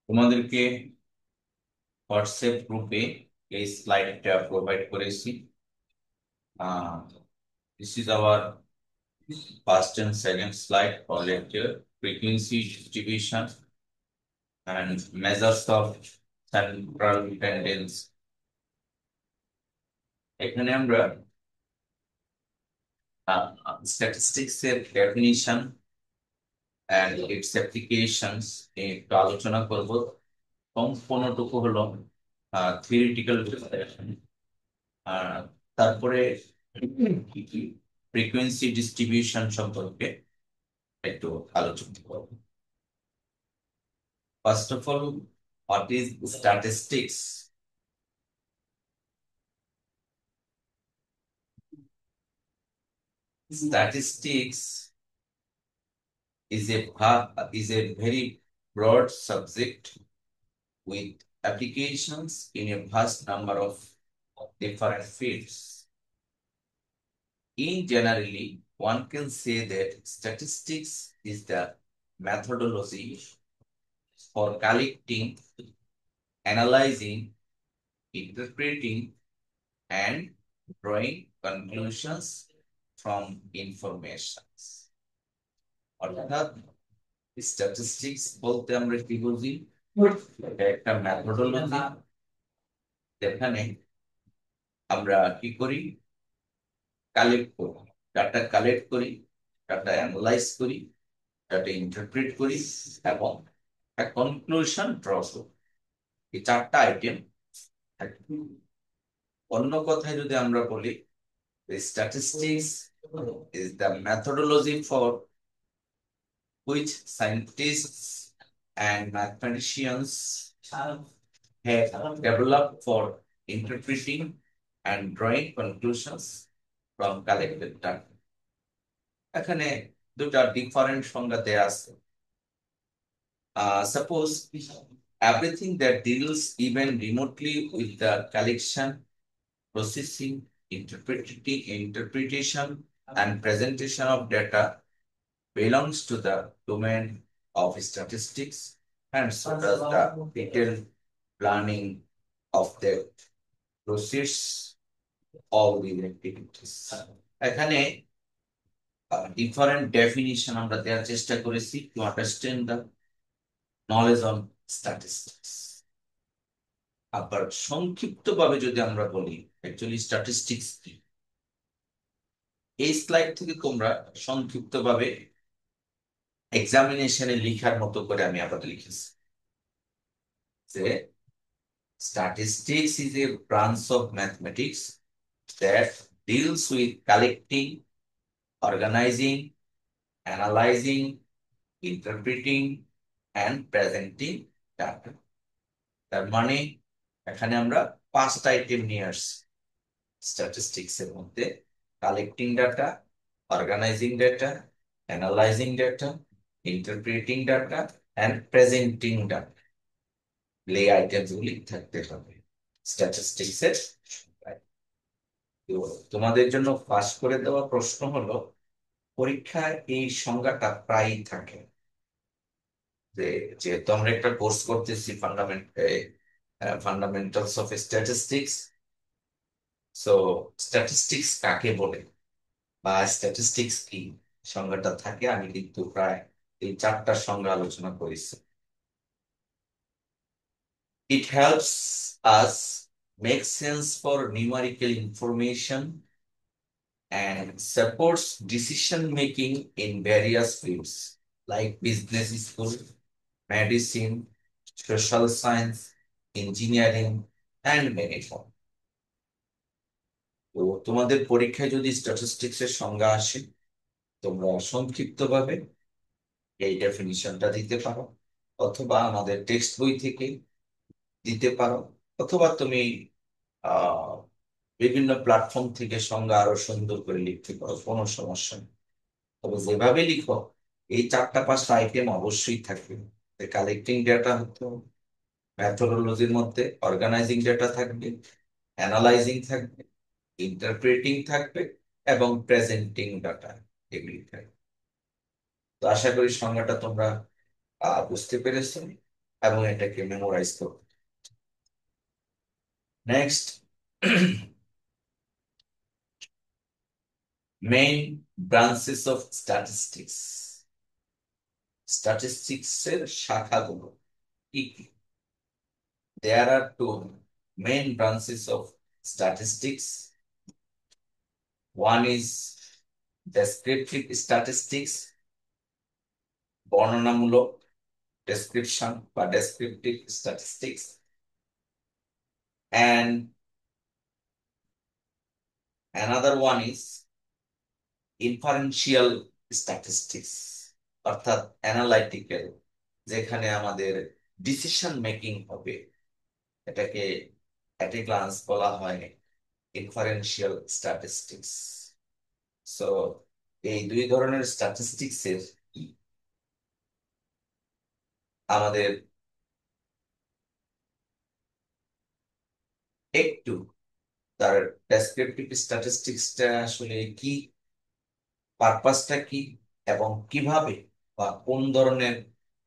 তোমাদেরকে হোয়াটসঅ্যাপ গ্রুপে এই স্লাইডটা প্রোভাইড করেছি। This is our first and second slide for lecture frequency distribution and measures of central tendency। এখানে আমরা স্ট্যাটিস্টিক্স এর ডেফিনিশন এন্ড ইটস অ্যাপ্লিকেশনস নিয়ে একটু আলোচনা করব। সম্পূর্ণটুকু হলো থিওরিটিক্যাল ডিসকাশন। তারপরে ফ্রিকোয়েন্সি ডিস্ট্রিবিউশন সম্পর্কে একটু আলোচনা করব। First of all, what is statistics? Statistics is a very broad subject with applications in a vast number of different fields. In generally, one can say that statistics is the methodology for collecting, analyzing, interpreting, and drawing conclusions from information. অর্থাৎ statistics বলতে আমরা কি বুঝি? এটা একটা methodology যেখানে আমরা কি করি, কালেক্ট করি, ডাটা কালেক্ট করি, ডাটা অ্যানালাইজ করি, ডাটা ইন্টারপ্রেট করি এবং কনক্লুশন ড্র করি। এই চারটা আইটেম। অন্য কথায় যদি আমরা বলি, statistics is the methodology for which scientists and mathematicians have developed for interpreting and drawing conclusions from collected data. এখানে দুটা ডিফারেন্ট সংজ্ঞা দেয়া আছে। Suppose everything that deals even remotely with the collection, processing, interpretation and presentation of data belongs to the domain of statistics, and so does the detailed planning of the process of the activities. এখানে different definition আমরা দেওয়ার চেষ্টা করেছি to understand the knowledge on statistics। আবার সংক্ষিপ্ত ভাবে যদি আমরা বলি অ্যাকচুয়ালি স্ট্যাটিস্টিক্স কি, এই স্লাইড থেকে তোমরা সংক্ষিপ্ত ভাবে এক্সামিনেশনে লিখার মতো করে আমি আবার লিখেছি যে statistics is a branch of mathematics that deals with collecting, organizing, analyzing, interpreting, and presenting data। তার মানে এখানে আমরা পাঁচটা আইটেম নিয়ে আসছি স্ট্যাটিস্টিক্স এর মধ্যে: collecting data, organising data, analysing data, interpreting data and presenting data. এই আইটেমস গুলি থাকতে হবে স্ট্যাটিস্টিক্স এর। তো তোমাদের জন্য পাস করে দেওয়া প্রশ্ন হলো, পরীক্ষায় এই সংজ্ঞাটা প্রায়ই থাকে যে, যেহেতু আমরা একটা কোর্স করতেছি fundamentals of statistics, so statistics কাকে বলে বা স্ট্যাটিস্টিক্স কি, সংজ্ঞাটা থাকে। আমি কিন্তু প্রায় এই চারটা সংজ্ঞা আলোচনা করেছি। It helps us make sense for numerical information and supports decision making in various fields like business school, medicine, social science, engineering, and many more. তো তোমাদের পরীক্ষায় যদি স্ট্যাটিস্টিক্স এর সংজ্ঞা আসে, তোমরা সংক্ষিপ্তভাবে এই ডেফিনিশনটা দিতে পারো, অথবা আমাদের টেক্সট বই থেকে দিতে পারো, অথবা তুমি আহ বিভিন্ন প্ল্যাটফর্ম থেকে সংজ্ঞা আরো সুন্দর করে লিখতে পারো, কোনো সমস্যা নেই। তবে যেভাবে লিখো, এই 4-5টা আইটেম অবশ্যই থাকবে। কালেক্টিং ডেটা হতো, ম্যাথোডোলজির মধ্যে অর্গানাইজিং ডেটা থাকবে, অ্যানালাইজিং থাকবে, ইন্টারপ্রেটিং থাকবে, এবং প্রেজেন্টিং ডাটা, এগুলি থাকবে। তো আশা করি সংজ্ঞাটা তোমরা বুঝতে পেরেছো এবং এটাকে মেমোরাইজ করো। Next, main branches of statistics. Statistics এর শাখাগুলো কি কি? There are two main branches of statistics. One is descriptive statistics, বর্ণনামূলক description বা descriptive statistics, and another one is inferential statistics, অর্থাৎ অ্যানালাইটিক্যাল, যেখানে আমাদের ডিসিশন মেকিং হবে, এটাকে অ্যাট এ গ্লান্স বলা হয় ইনফারেন্সিয়াল স্ট্যাটিস্টিক্স। সো এই দুই ধরনের স্ট্যাটিস্টিক্স এর আমাদের একটু তার ডেসক্রিপটিভ স্ট্যাটিস্টিক্সটা আসলে কি, পারপাসটা কি, এবং কিভাবে বা কোন ধরনের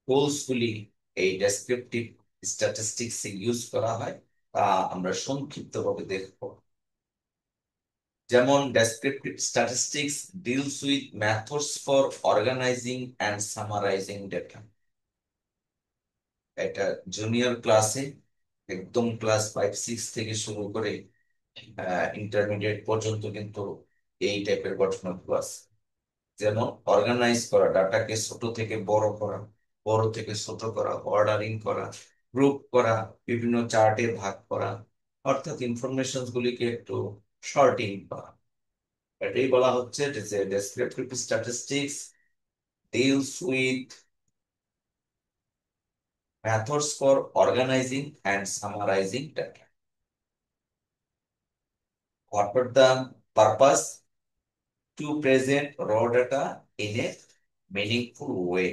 টুলস গুলি এই ডেসক্রিপটিভ স্ট্যাটিস্টিক্স ইউজ করা হয় তা আমরা সংক্ষিপ্তভাবে দেখব। যেমন descriptive statistics deals with methods for organising and summarising data. এটা জুনিয়র ক্লাসে, একদম ক্লাস 5-6 থেকে শুরু করে ইন্টারমিডিয়েট পর্যন্ত কিন্তু এই টাইপের ঘটনাগুলো আছে। যেমন অর্গানাইজ করা, ডাটাকে ছোট থেকে বড় করা, বড় থেকে ছোট করা, অর্ডারিং করা, গ্রুপ করা, বিভিন্ন চার্টে ভাগ করা, অর্থাৎ ইনফরমেশন গুলিকে একটু শর্টিং করা। এটাই বলা হচ্ছে যে descriptive statistics deals with methods for organizing and summarizing data. What were the purpose? To present raw data in a meaningful way.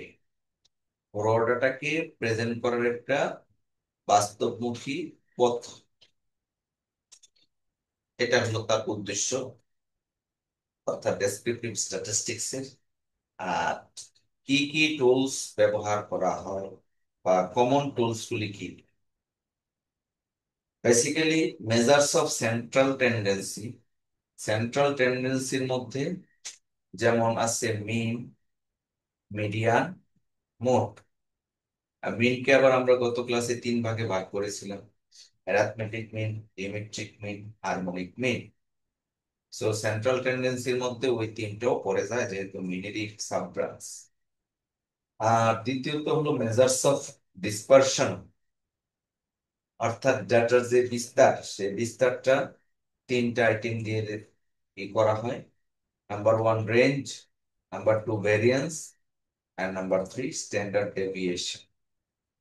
raw data K present করার একটা বাস্তবমুখী পথ, এটা হলো তার উদ্দেশ্য, অর্থাৎ ডেসক্রিপটিভ স্ট্যাটিস্টিক্স এর। আর কি কি টুলস ব্যবহার করা হয় বা কমন টুলস গুলি কি? Basically measures of central tendency. Central টেন্ডেন্সির মধ্যে যেমন আছে মিন, মিডিয়ান, মোড। মিনকে আবার আমরা গত ক্লাসে 3 ভাগে ভাগ করেছিলাম: অ্যারিথমেটিক মিন, ডিমেট্রিক মিন, হারমোনিক মিন। সো সেন্ট্রাল টেন্ডেন্সির মধ্যে ওই তিনটাও পড়ে যায়, যেহেতু মিনেরই সাব ব্রাঞ্চ। আর দ্বিতীয়ত হলো মেজার্স অফ ডিসপারশন, অর্থাৎ ডাটার যে বিস্তার, সেই বিস্তারটা 3টা আইটেম দিয়ে করা হয়: number 1 range, number 2 variance, and number 3 standard deviation.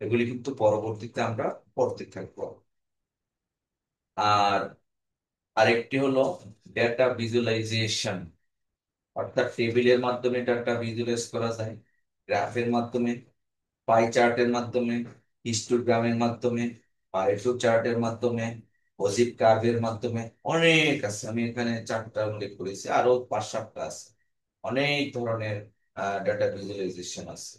এগুলি কিন্তু পরবর্তীতে আমরা পড়তে থাকবো। আর আরেকটি হলো ডেটা ভিজুয়ালাইজেশন, অর্থাৎ টেবিলের মাধ্যমে ডাটা ভিজুয়ালাইজ করা যায়, গ্রাফের মাধ্যমে, পাই চার্টের মাধ্যমে, হিস্টোগ্রামের মাধ্যমে, পারেটো চার্টের মাধ্যমে, পজিটিভ কার্ভের মাধ্যমে। অনেক আছে, আমি এখানে 4টা উল্লেখ করেছি, আরো 5-7টা আছে। অনেক ধরনের ডাটা ভিজুয়ালাইজেশন আছে।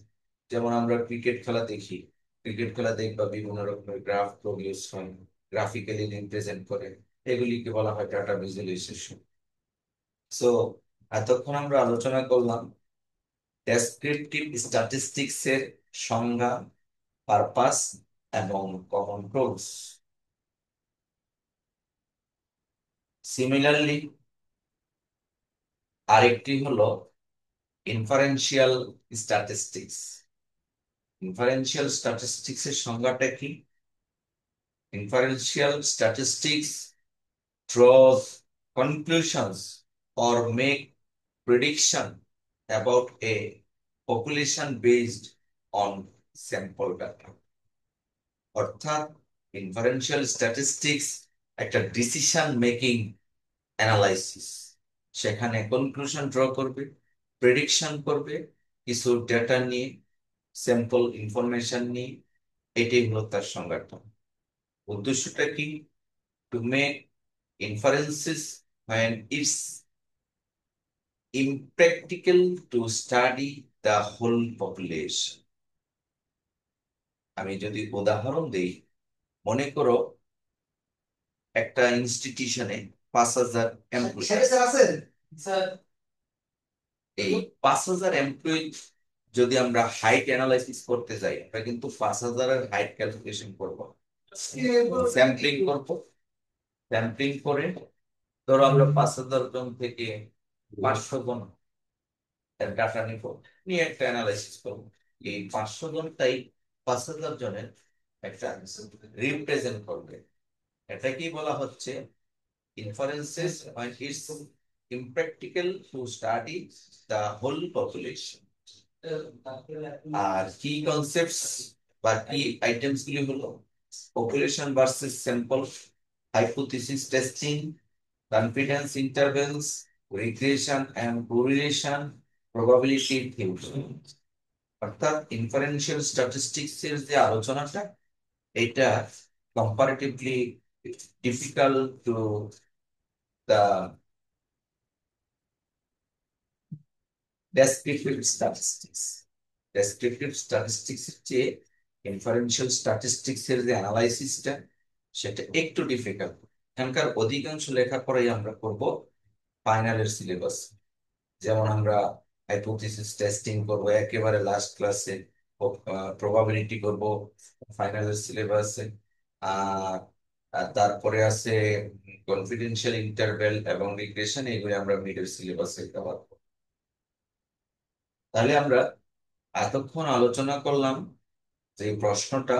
যেমন আমরা ক্রিকেট খেলা দেখি, ক্রিকেট খেলা দেখবা বিভিন্ন রকমের গ্রাফ প্রডিউস হয়, গ্রাফিক্যালি রিপ্রেজেন্ট করে, এগুলিকে বলা হয় ডাটা ভিজুয়ালাইজেশন। সো এতক্ষণ আমরা আলোচনা করলাম ডেসক্রিপটিভ স্ট্যাটিস্টিক্স এর সংজ্ঞা, পারপাস এবং কমন টুলস। সিমিলারলি আরেকটি হলো ইনফারেন্সিয়াল স্ট্যাটিস্টিক্স। ইনফারেন্সিয়াল স্ট্যাটিস্টিক্স এর সংজ্ঞাটা কি? Inferential statistics draws conclusions or make prediction about a population based on sample data. অর্থাৎ ইনফারেন্সিয়াল স্ট্যাটিস্টিক্স একটা ডিসিশন মেকিং অ্যানালাইসিস, সেখানে কনক্লুশন ড্র করবে, প্রেডিকশন করবে কিছু ডেটা নিয়ে, স্যাম্পল ইনফরমেশন নিয়ে। এটাই হলো তার সংজ্ঞাটা। উদ্দেশ্যটা কি? To make inferences when it's impractical to study the whole population। আমি যদি উদাহরণ দিই, মনে করো একটা ইনস্টিটিউশনে 5,000 এমপ্লয়ি। এই 5,000 এমপ্লয়ি যদি আমরা হাইট অ্যানালাইসিস করতে যাই, আমরা কিন্তু 5,000-এর হাইট ক্যালকুলেশন করব, স্যাম্পলিং করব। স্যাম্পলিং করে ধরো আমরা 5,000 জন থেকে 500 জন এর ডাটা নিব, নিয়ে একটা অ্যানালাইসিস করব। এই 500 জনটাই 5,000 জনের একটা রিপ্রেজেন্ট করবে। এটা কি বলা হচ্ছে? Inferences when it's impractical to study the whole population। আর কি কনসেপ্টস বা কি আইটেমস গুলি হলো population versus sample, hypothesis testing, confidence intervals, regression and correlation, probability theory. অর্থাৎ ইনফারেন্সিয়াল স্ট্যাটিস্টিক্স এর যে আলোচনাটা, এটা comparatively difficult to the descriptive statistics. Descriptive statistics এর চেয়ে ইনফারেন্সিয়াল স্ট্যাটিস্টিক্স এর যে অ্যানালাইসিসটা, সেটা একটু ডিফিকাল্ট। এখানকার অধিকাংশ লেখাপড়াই আমরা করব ফাইনালের সিলেবাস। যেমন আমরা হাইপোথিসিস টেস্টিং করব একেবারে লাস্ট ক্লাসে, প্রবাবিলিটি করব ফাইনালের সিলেবাসে। আর আর তারপরে আছে কনফিডেন্সিয়াল ইন্টারভ্যাল এবং রিগ্রেশন, এগুলো আমরা মিডল সিলেবাসে কভার করব। তাহলে আমরা এতক্ষণ আলোচনা করলাম যে প্রশ্নটা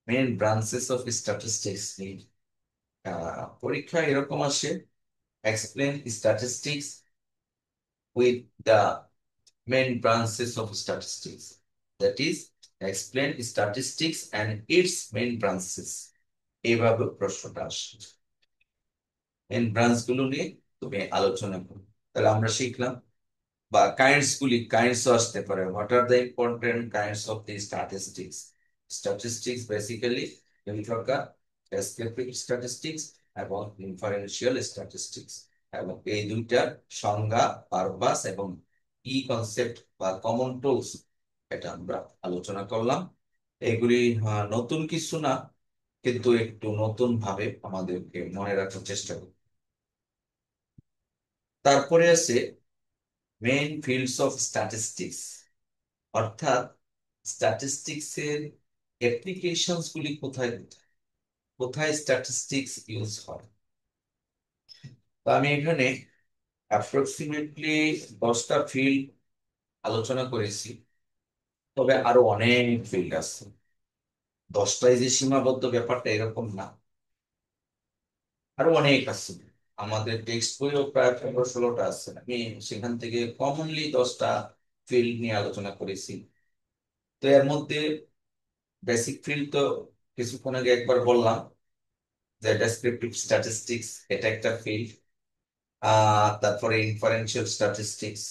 মেইন ব্রাঞ্চেস অফ স্ট্যাটিস্টিক্স নিয়ে। পরীক্ষা এরকম আসে, explain statistics with the main branches of statistics, that is explain statistics and its main branches। এইভাবে প্রশ্নটা আসে, মেইন ব্রাঞ্চ গুলো নিয়ে তুমি আলোচনা করো। তাহলে আমরা শিখলাম, বা কাইন্ডস গুলি, কাইন্ডস আসতে পারে, what are the important kinds of the statistics. Statistics basically দুই প্রকার, ডেসক্রিপটিভ স্ট্যাটিস্টিক্স এবং ইনফারেন্সিয়াল স্ট্যাটিস্টিক্স। এবং এই দুইটার সংজ্ঞা, পারপাস এবং কি কনসেপ্ট বা কমন টুলস, এটা আমরা আলোচনা করলাম। এগুলি নতুন কিছু না, কিন্তু একটু নতুন ভাবে আমাদেরকে মনে রাখার চেষ্টা করি। তারপরে আছে মেইন ফিল্ডস অফ স্ট্যাটিস্টিক্স, অর্থাৎ স্ট্যাটিস্টিক্স এর অ্যাপ্লিকেশনস গুলি কোথায় কোথায়, কোথায় স্ট্যাটিস্টিক্স ইউজ হয়। তো আমি এখানে অ্যাপ্রক্সিমেটলি 10টা ফিল্ড আলোচনা করেছি, তবে আরো অনেক ফিল্ড আছে। 10টাই যে সীমাবদ্ধ ব্যাপারটা এরকম না, আরো অনেক আছে। আমাদের টেক্সট বইও প্রায় 15-16টা আছে। আমি সেখান থেকে কমনলি 10টা ফিল্ড নিয়ে আলোচনা করেছি। তো এর মধ্যে বেসিক ফিল্ড তো কিছুক্ষণ আগে একবার বললাম, যে ডেসক্রিপটিভ স্ট্যাটিস্টিক্স, এটা একটা ফিল্ড। তারপরে ইনফারেন্সিয়াল স্ট্যাটিস্টিক্স,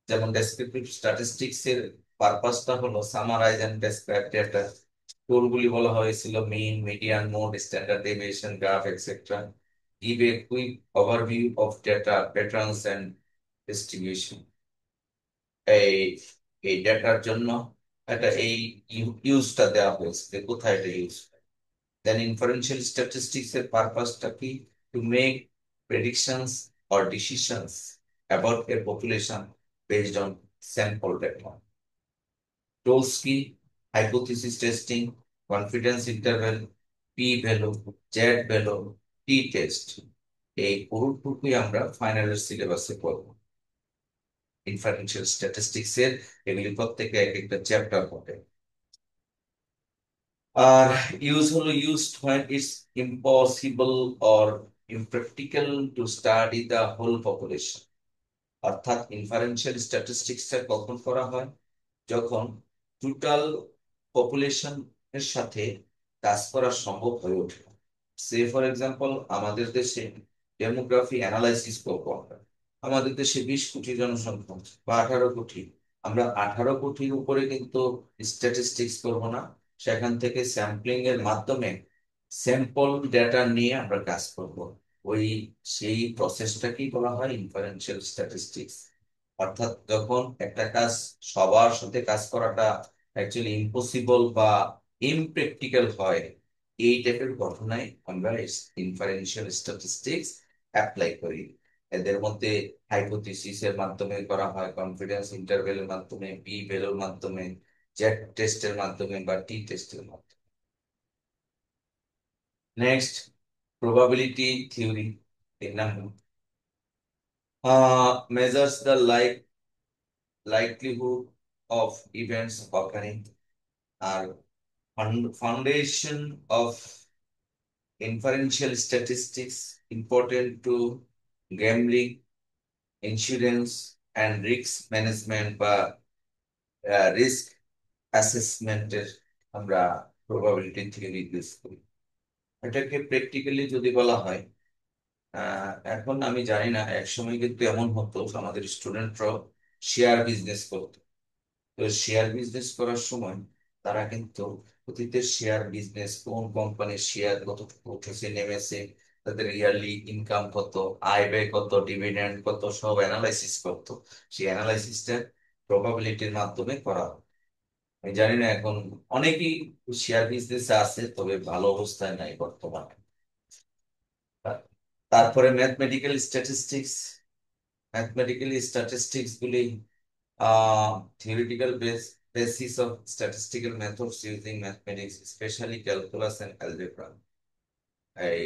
যেমন ডেসক্রিপটিভ স্ট্যাটিস্টিক্স এর পারপাসটা হলো সামারাইজ এন্ড ডেসক্রাইব ডেটা। টুলগুলি বলা হয়েছিল mean, median, mode, standard deviation, graph, etcetera. Give a quick overview of data patterns and distribution. এই এই ডেটার জন্য এটা এই ইউজটা দেওয়া হয়েছে, যে কোথায় এটা ইউজ। Then inferential statistics এর পারপাসটা কি? To make predictions or decisions about a population based on sample data। Tools কি? Hypothesis testing, confidence interval, p value, z value, t test। এই পুরোটুকুই আমরা ফাইনালের সিলেবাসে পড়ব। ইনফারেন্সিয়াল স্ট্যাটিস্টিক্স এর এগুলি প্রত্যেকে এক একটা চ্যাপ্টার হবে। আর ইউজ হলো used when it's impossible or impractical to study the whole population। অর্থাৎ ইনফারেন্সিয়াল স্ট্যাটিস্টিক্সটা কখন করা হয়? যখন টোটাল পপুলেশন এর সাথে কাজ করা সম্ভব হয়ে ওঠে না। সে ফর এক্সাম্পল, আমাদের দেশে ডেমোগ্রাফি অ্যানালাইসিস করবো আমরা। আমাদের দেশে 20 কোটি জনসংখ্যা বা 18 কোটি। আমরা 18 কোটির উপরে কিন্তু স্ট্যাটিস্টিক্স করব না, সেখান থেকে স্যাম্পলিং এর মাধ্যমে স্যাম্পল ডেটা নিয়ে আমরা কাজ করব। ওই সেই প্রসেসটাকেই বলা হয় ইনফারেন্সিয়াল স্ট্যাটিস্টিক্স। অর্থাৎ যখন একটা কাজ সবার সাথে কাজ করাটা অ্যাকচুয়ালি ইম্পসিবল বা ইমপ্র্যাকটিক্যাল হয়, এই টাইপের ঘটনায় আমরা ইনফারেন্সিয়াল স্ট্যাটিস্টিক্স অ্যাপ্লাই করি। এদের মধ্যে হাইপোথিসিস এর মাধ্যমে করা হয়, কনফিডেন্স ইন্টারভ্যালের মাধ্যমে, পি ভ্যালুর মাধ্যমে, জেড টেস্টের মাধ্যমে বা টি টেস্টের মাধ্যমে। Next, probability theory. 3 number, measures the likelihood of events occurring. Our foundation of inferential statistics important to gambling, insurance, and risk management বা risk অ্যাসেসমেন্টের আমরা প্রবাবিলিটি থিওরি ইউজ করি। এটাকে প্র্যাকটিক্যালি যদি বলা হয়, এখন আমি জানি না, একসময় কিন্তু এমন হতো আমাদের স্টুডেন্টরাও শেয়ার বিজনেস করতো। তো শেয়ার বিজনেস করার সময় তারা কিন্তু অতীতের শেয়ার বিজনেস, কোন কোম্পানির শেয়ার কতটুকু উঠেছে নেমেছে, তাদের ইয়ারলি ইনকাম কত, আয় ব্যয় কত, ডিভিডেন্ড কত, সব অ্যানালাইসিস করতো। সেই অ্যানালাইসিসটা প্রবাবিলিটির মাধ্যমে করা হয়। আমি জানি না এখন অনেকেই শেয়ার বিজনেসে আছে, তবে ভালো অবস্থায় নাই বর্তমানে। তারপরে ম্যাথমেটিক্যাল স্ট্যাটিস্টিক্স গুলি, theoretical basis of statistical methods using mathematics, especially calculus and algebra. এই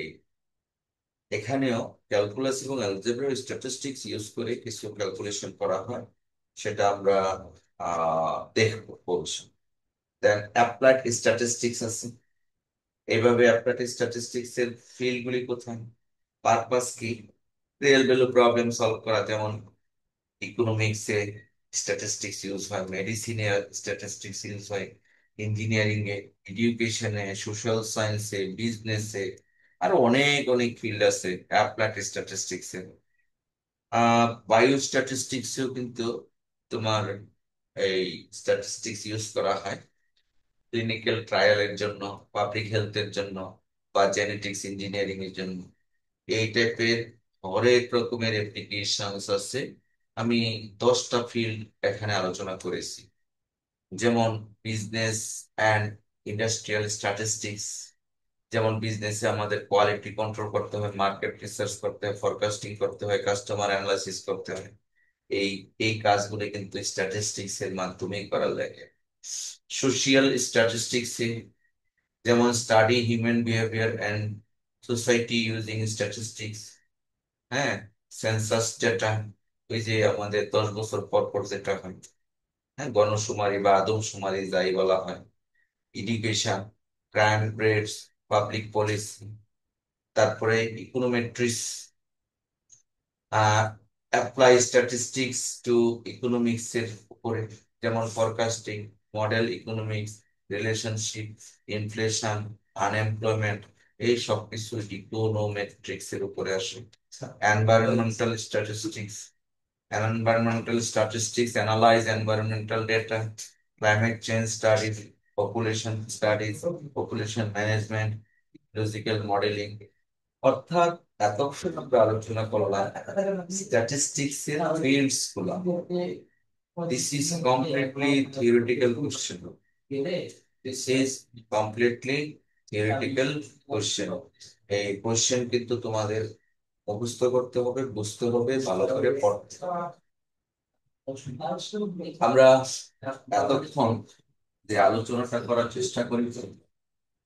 এখানেও ক্যালকুলাস এবং অ্যালজেব্রা স্ট্যাটিস্টিক্স ইউজ করে কিছু ক্যালকুলেশন করা হয়, সেটা আমরা দেখবো ভবিষ্যৎ। দেন অ্যাপ্লাইড স্ট্যাটিস্টিক্স আছে। এইভাবে অ্যাপ্লাইড স্ট্যাটিস্টিক্স এর ফিল্ড গুলি কোথায়, পারপাস কি, রিয়েল ভ্যালু প্রবলেম সলভ করা, যেমন ইকোনমিক্সে স্ট্যাটিস্টিক্স ইউজ হয়, মেডিসিনে স্ট্যাটিস্টিক্স ইউজ হয়, ইঞ্জিনিয়ারিং এ, এডুকেশনে, সোশ্যাল সায়েন্সে, বিজনেসে, আরো অনেক অনেক ফিল্ড আছে অ্যাপ্লাইড স্ট্যাটিস্টিক্সে। বায়ো স্ট্যাটিস্টিক্সেও কিন্তু তোমার এই স্ট্যাটিস্টিক্স ইউজ করা হয় ক্লিনিক্যাল ট্রায়ালের জন্য, পাবলিক হেলথের জন্য, বা জেনেটিক্স ইঞ্জিনিয়ারিং এর জন্য। এই টাইপের হরেক রকমের অ্যাপ্লিকেশনস আছে। আমি 10টা ফিল্ড এখানে আলোচনা করেছি, যেমন বিজনেস অ্যান্ড ইন্ডাস্ট্রিয়াল স্ট্যাটিস্টিক্স। যেমন বিজনেসে আমাদের কোয়ালিটি কন্ট্রোল করতে হয়, মার্কেট রিসার্চ করতে হয়, ফরকাস্টিং করতে হয়, কাস্টমার অ্যানালাইসিস করতে হয়। এই এই কাজগুলো কিন্তু স্ট্যাটিস্টিক্স এর মাধ্যমেই করা লাগে। সোশিয়াল স্ট্যাটিস্টিক্স, যেমন study human behaviour and society using statistics. হ্যাঁ, সেন্সাস ডেটা, ওই যে আমাদের 10 বছর পর পর যেটা হয়, হ্যাঁ, গণশুমারি বা আদমশুমারি যাই বলা হয়। Education, crime rates, public policy. তারপরে econometrics, apply statistics to economics এর উপরে, যেমন forecasting, model economics, relationship, inflation, unemployment, এই সব কিছু ইকোনোমেট্রিক্স এর উপরে আসে। Environmental statistics, analyze environmental data, climate change studies, population studies, population management, ecological modeling। অর্থাৎ এতক্ষণ আমরা আলোচনা করলাম স্ট্যাটিস্টিক্স এর ফিল্ডস গুলা। This is completely theoretical question. This is completely theoretical question. এই কোশ্চেন কিন্তু তোমাদের মুখস্থ করতে হবে, বুঝতে হবে, ভালো করে পড়তে হবে। আমরা এতক্ষণ যে আলোচনাটা করার চেষ্টা করি,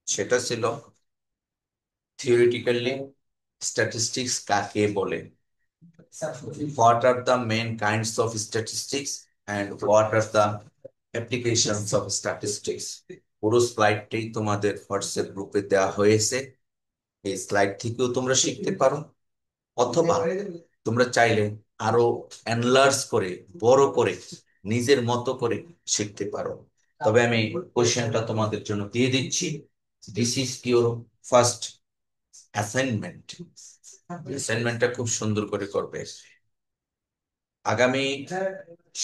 সেটা ছিল থিওরিটিক্যালি স্ট্যাটিস্টিক্স কাকে বলে, what are the main kinds of statistics, and what are the applications of statistics। পুরো স্লাইডটাই তোমাদের হোয়াটসঅ্যাপ গ্রুপে দেওয়া হয়েছে। এই স্লাইড থেকেও তোমরা শিখতে পারো, অথবা তোমরা চাইলে আরো এনলার্জ করে, বড় করে, নিজের মতো করে শিখতে পারো। তবে আমি কোশ্চেনটা তোমাদের জন্য দিয়ে দিচ্ছি। This is your first assignment. অ্যাসাইনমেন্টটা খুব সুন্দর করে করবে। আগামী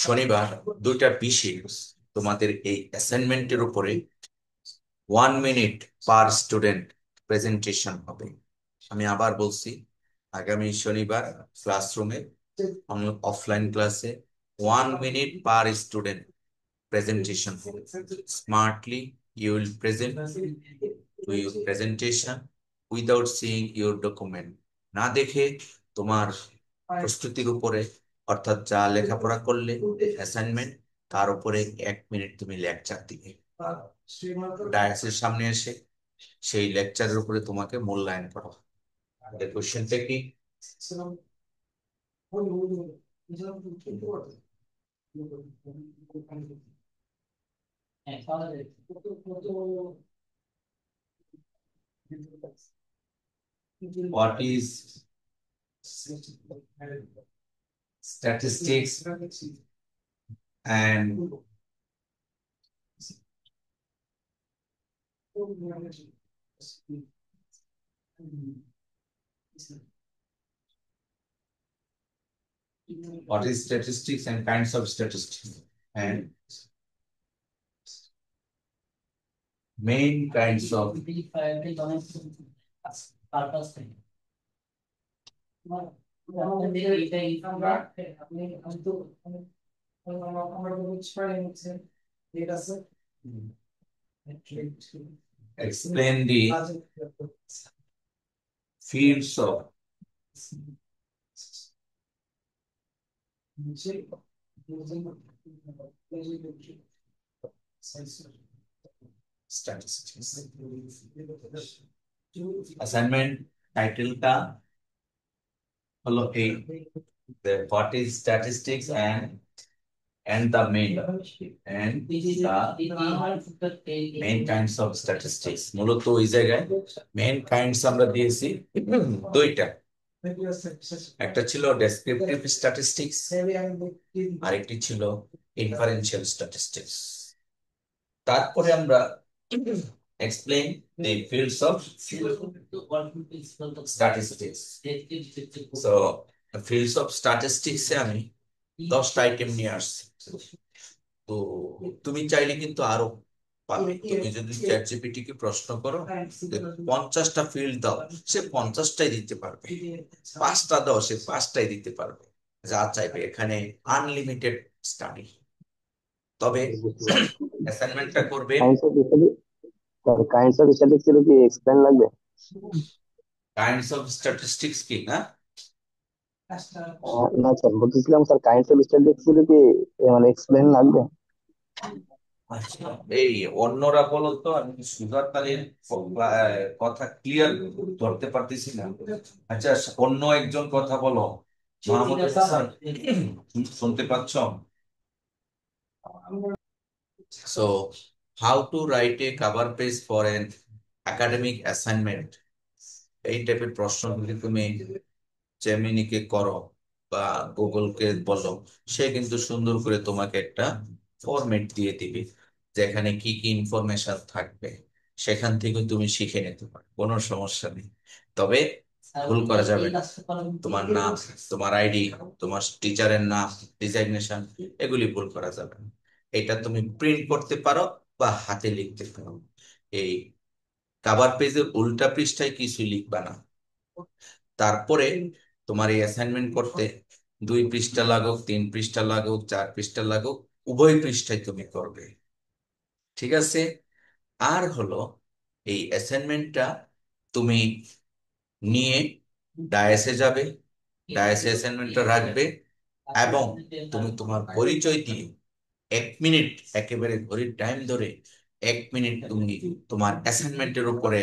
শনিবার 2টা বিষয় তোমাদের এই অ্যাসাইনমেন্টের উপরে 1 মিনিট পার স্টুডেন্ট প্রেজেন্টেশন হবে। আমি আবার বলছি, আগামী শনিবার ক্লাসরুমে অফলাইন ক্লাসে 1 minute per student presentation. Smartly, you will present to your presentation without seeing your document. না দেখে তোমার প্রস্তুতির উপরে, অর্থাৎ যা লেখাপড়া করলে অ্যাসাইনমেন্ট, তার উপরে 1 মিনিট তুমি লেকচার দিবে ডায়াসের সামনে এসে। সেই লেকচারের উপরে তোমাকে মূল্যায়ন করা হবে। কোশ্চেনটা কি? What is statistics and what is statistics and kinds of statistics and main kinds of explain the fields of statistics. Assignment title का হলো এই, the what is statistics and the main kinds of statistics. মূলত ওই জায়গায় main kinds আমরা দিয়েছি দুইটা। একটা ছিল ডেসক্রিপটিভ স্ট্যাটিস্টিক্স, আরেকটি ছিল ইনফারেন্সিয়াল স্ট্যাটিস্টিক্স। তারপরে আমরা explain the fields of statistics. So the fields of statistics এ আমি 10টা আইটেম নিয়ে আসছি। তো তুমি চাইলে কিন্তু আরো পাবে। তুমি যদি চ্যাটজিপিটি কে প্রশ্ন করো যে 50টা ফিল্ড দাও, সে 50টাই দিতে পারবে। 5টা দাও, সে 5টাই দিতে পারবে, যা চাইবে। এখানে আনলিমিটেড স্টাডি। তবে অ্যাসাইনমেন্টটা করবে কাইন্ডস অফ স্ট্যাটিস্টিক্স এর কি এক্সপ্লেন লাগবে? কাইন্ডস অফ স্ট্যাটিস্টিক্স কি না? না স্যার, বলতেছিলাম স্যার কাইন্ডস অফ স্ট্যাটিস্টিক্স এর কি মানে এক্সপ্লেন লাগবে? আচ্ছা, এই অন্যরা বলো তো, আমি সুগার তালির কথা ক্লিয়ার ধরতে পারতেছি না। আচ্ছা, অন্য একজন কথা বলো। মাহমুদ হাসান, শুনতে পাচ্ছ? So, how to write a cover page for an academic assignment? এই টাইপের প্রশ্ন যদি তুমি জেমিনিকে করো বা গুগলকে বলো, সে কিন্তু সুন্দর করে তোমাকে একটা ফরম্যাট দিয়ে দিবে, যেখানে কি কি ইনফরমেশন থাকবে। সেখান থেকে তুমি শিখে নিতে পারো, কোনো সমস্যা নেই। তবে ভুল করা যাবে না। তোমার নাম, তোমার আইডি, তোমার টিচারের নাম, ডিজাইগনেশন, এগুলি ভুল করা যাবে না। এটা তুমি প্রিন্ট করতে পারো বা হাতে লিখতে পারো। এই কাভার পেজের উল্টা পৃষ্ঠায় কিছু লিখবা না। তারপরে তোমার এই অ্যাসাইনমেন্ট করতে 2 পৃষ্ঠা লাগুক, 3 পৃষ্ঠা লাগুক, 4 পৃষ্ঠা লাগুক, উভয় পৃষ্ঠায় তুমি করবে। ঠিক আছে? আর হলো, এই অ্যাসাইনমেন্টটা তুমি নিয়ে ডায়াসে যাবে, ডায়াসে অ্যাসাইনমেন্টটা রাখবে, এবং তুমি তোমার পরিচয় দিয়ে 1 মিনিট, একেবারে ঘড়ির টাইম ধরে 1 মিনিট তুমি তোমার অ্যাসাইনমেন্টের উপরে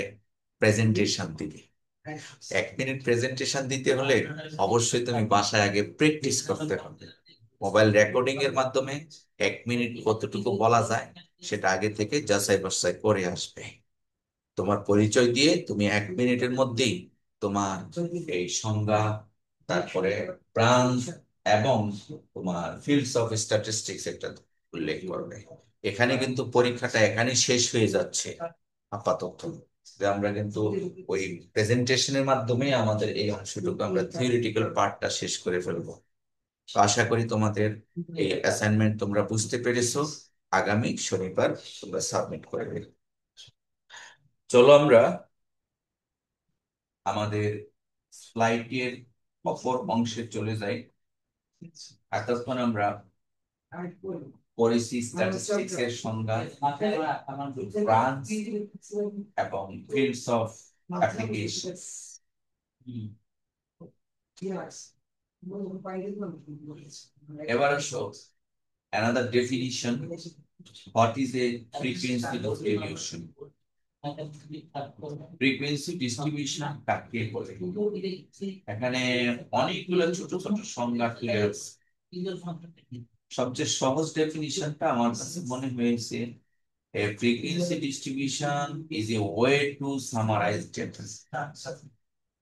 প্রেজেন্টেশন দিবে। 1 মিনিট প্রেজেন্টেশন দিতে হলে অবশ্যই তুমি বাসায় আগে প্র্যাকটিস করতে হবে। মোবাইল রেকর্ডিং এর মাধ্যমে 1 মিনিট কতটুকু বলা যায় সেটা আগে থেকে যাচাই বাছাই করে আসবে। তোমার পরিচয় দিয়ে তুমি 1 মিনিটের মধ্যেই তোমার এই সংজ্ঞা, তারপরে ব্রাঞ্চ এবং তোমার ফিল্ডস অফ স্ট্যাটিস্টিক্স একটা উল্লেখ করবে। এখানে কিন্তু পরীক্ষাটা এখানে শেষ হয়ে যাচ্ছে। আপাতত যে আমরা কিন্তু ওই প্রেজেন্টেশনের মাধ্যমে আমাদের এই অংশটুকু আমরা থিওরিটিক্যাল পার্টটা শেষ করে ফেলবো। তো আশা করি তোমাদের এই অ্যাসাইনমেন্ট তোমরা বুঝতে পেরেছো। আগামী শনিবার তোমরা সাবমিট করে দেবে। চলো আমরা আমাদের স্লাইডের অপর অংশে চলে যাই। এতক্ষণ আমরা পলিসি স্ট্যাটিস্টিক্স এর সংজ্ঞা, ব্রাঞ্চ এবং ফিল্ডস অফ অ্যাপ্লিকেশন। এবার আসো another definition. What is a frequency distribution? Frequency distribution কাকে বলে? এখানে অনেকগুলো ছোট ছোট সংজ্ঞা তুলে আছে। সবচেয়ে সহজ ডেফিনিশনটা আমার কাছে মনে হয়েছে, a frequency distribution is a way to summarize data.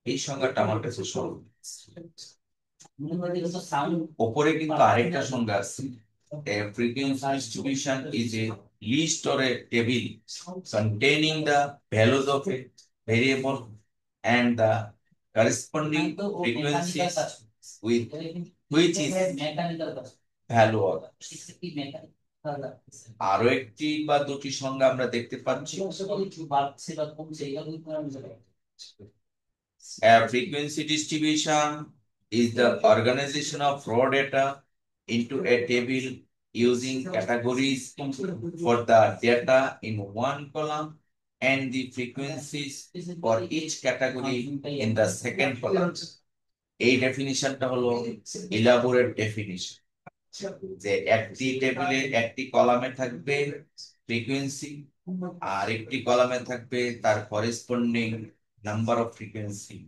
এই সংজ্ঞাটা আমার কাছে সহজ। উপরে কিন্তু আরেকটা সংজ্ঞা আছে, a frequency distribution is a list or a table containing the values of a variable and the corresponding frequencies with which is value of. আরো একটি বা দুটি সংজ্ঞা আমরা দেখতে পাচ্ছি। A frequency distribution is the organization of raw data into a table using categories for the data in one column and the frequencies for each category in the second column. এই ডেফিনিশনটা হলো ইলাবোরেট ডেফিনিশন, যে একটি টেবিলে একটি কলামে থাকবে frequency আর একটি কলামে থাকবে তার করেসপন্ডিং নাম্বার অফ ফ্রিকোয়েন্সি।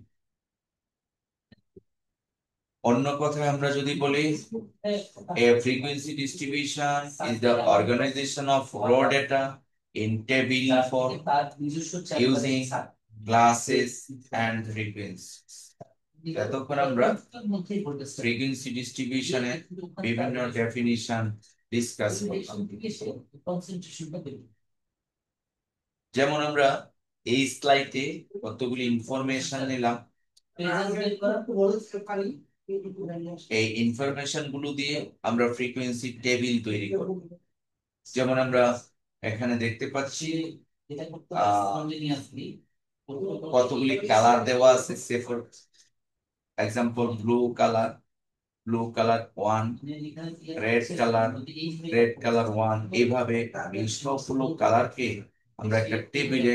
অন্য কথায় আমরা যদি বলি, a frequency distribution is the organization of raw data in table form using classes and frequencies. এতক্ষণ আমরা ফ্রিকোয়েন্সি ডিস্ট্রিবিউশনের বিভিন্ন ডেফিনিশন ডিসকাস করলাম। যেমন আমরা এই স্লাইডে কতগুলি ইনফরমেশন নিলাম, এই ইনফরমেশন গুলো দিয়ে আমরা ফ্রিকোয়েন্সি টেবিল তৈরি করব। যেমন আমরা এখানে দেখতে পাচ্ছি কতগুলি কালার দেওয়া আছে। Say for example blue colour 1, red colour 1, এইভাবে এই সবগুলো কালারকে আমরা একটা টেবিলে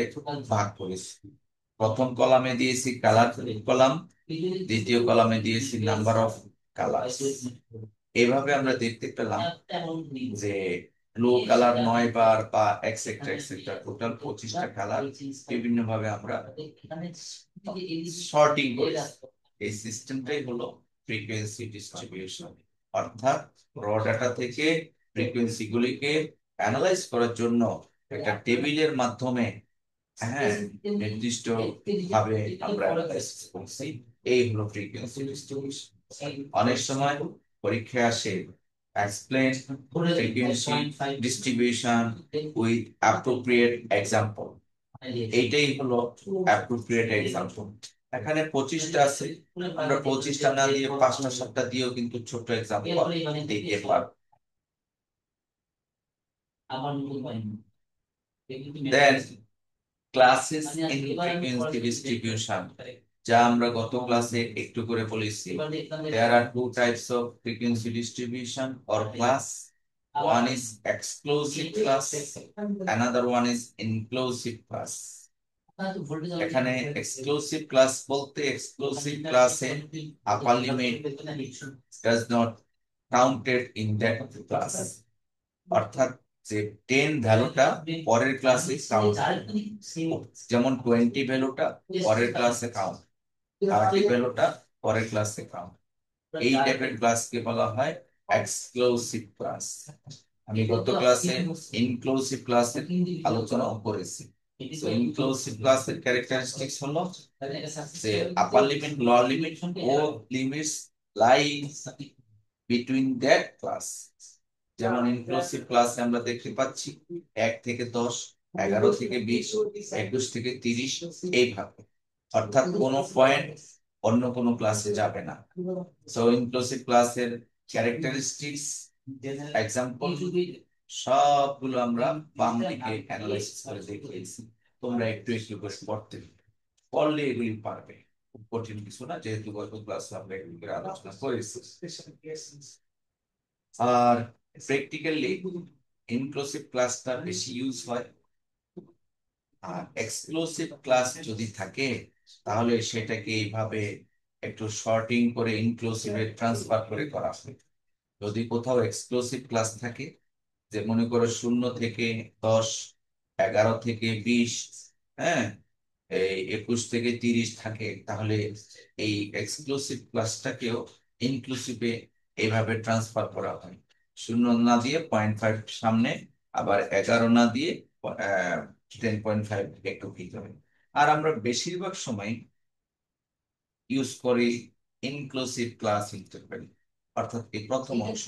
ভাগ করেছি। প্রথম কলামে দিয়েছি কালার কলাম, দ্বিতীয় কলামে দিয়েছি নাম্বার অফ কালার। এইভাবে আমরা দেখতে পেলাম যে ব্লু কালার 9 বার বা এক্সেট্রা এক্সেট্রা টোটাল 25টা কালার বিভিন্ন ভাবে আমরা সর্টিং করি। এই সিস্টেমটাই হলো ফ্রিকোয়েন্সি ডিস্ট্রিবিউশন, অর্থাৎ র ডাটা থেকে ফ্রিকোয়েন্সি গুলিকে অ্যানালাইজ করার জন্য একটা টেবিলের মাধ্যমে নির্দিষ্ট ভাবে আমরা অ্যানালাইজ করছি। এই হলো ফ্রিকোয়েন্সি ডিস্ট্রিবিউশন। অনেক সময় পরীক্ষায় আসে explain frequency distribution with appropriate example. এইটাই হলো appropriate example। এখানে 25টা আছে, আমরা 25টা না দিয়ে 5টা 7টা দিয়েও কিন্তু ছোট এক্সাম্পল দিতে পারবো। Then classes in frequency distribution, যা আমরা গত ক্লাসে একটু করে বলেছি। There are two types of frequency distribution or class. One is exclusive class, another one is inclusive class. এখানে এক্সক্লুসিভ ক্লাস বলতে এক্সক্লুসিভ ক্লাসে আপার limit does not counted in that class, অর্থাৎ যে 10 ভ্যালুটা পরের ক্লাসে কাউন্ট, যেমন 20 ভ্যালুটা পরের ক্লাসে কাউন্ট, 30 ভ্যালুটা পরের ক্লাসে কাউন্ট। এই টাইপের ক্লাসকে বলা হয় এক্সক্লুসিভ ক্লাস। আমি গত ক্লাসে ইনক্লুসিভ ক্লাসের আলোচনা করেছি। So inclusive class এর characteristics হলো যে upper limit, lower limit, all limits lie between that class. যেমন ইনক্লুসিভ ক্লাসে আমরা দেখতে পাচ্ছি 1 থেকে 10, 11 থেকে 20, 21 থেকে 30, এইভাবে। অর্থাৎ কোনো পয়েন্ট অন্য কোনো ক্লাসে যাবে না। সো ইনক্লুসিভ ক্লাসের ক্যারেক্টারিস্টিক্স, এক্সাম্পল সবগুলো আমরা বাম দিকে অ্যানালাইসিস করে দেখিয়েছি। তোমরা একটু একটু করে পড়তে পড়লে এগুলি পারবে, খুব কঠিন কিছু না, যেহেতু গত ক্লাসে আমরা এগুলিকে আলোচনা করেছি। আর প্র্যাকটিক্যালি ইনক্লুসিভ ক্লাসটা বেশি ইউজ হয়, আর এক্সক্লুসিভ ক্লাস যদি থাকে তাহলে সেটাকে এইভাবে একটু শর্টিং করে ইনক্লুসিভে ট্রান্সফার করে করা হয়। যদি কোথাও এক্সক্লুসিভ ক্লাস থাকে, যে মনে করো 0 থেকে 10, 11 থেকে 20, হ্যাঁ, এই 21 থেকে 30 থাকে, তাহলে এই এক্সক্লুসিভ ক্লাসটাকেও ইনক্লুসিভে এইভাবে ট্রান্সফার করা হয়। 0 না দিয়ে 0.5 সামনে, আবার 11 না দিয়ে 10.5 একটু ভিতরে। আর আমরা বেশিরভাগ সময় ইউজ করি ইনক্লুসিভ ক্লাস ইন্টারভেল, অর্থাৎ এই প্রথম অংশ।